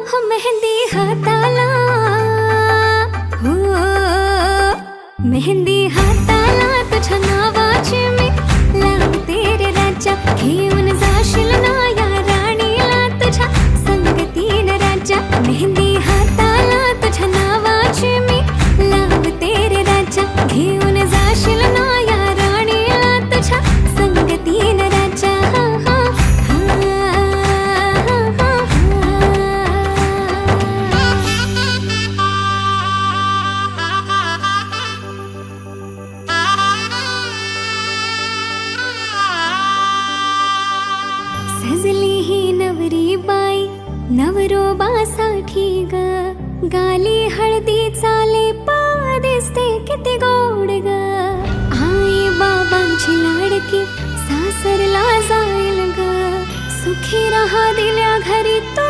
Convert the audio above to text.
हो मेहंदी हाताला, हो मेहंदी हाताला तुझ्या नावाची मी लावते रे राजा. घेऊन जाशील ना या राणीला तुझ्या संगतीन राजा. मेहंदी हाताला तुझ्या नावाची मी लावते रे राजा. घेऊन जाशील ना या राणीला तुझ्या संगतीन राजा. सजली ही नवरी बाई नवरोबासाठी ग. गाली हळदी चाले पा दिसते किती गोड ग. आई बाबांची लाडकी सासरला जाईल ग. सुखी राहा दिल्या घरी तो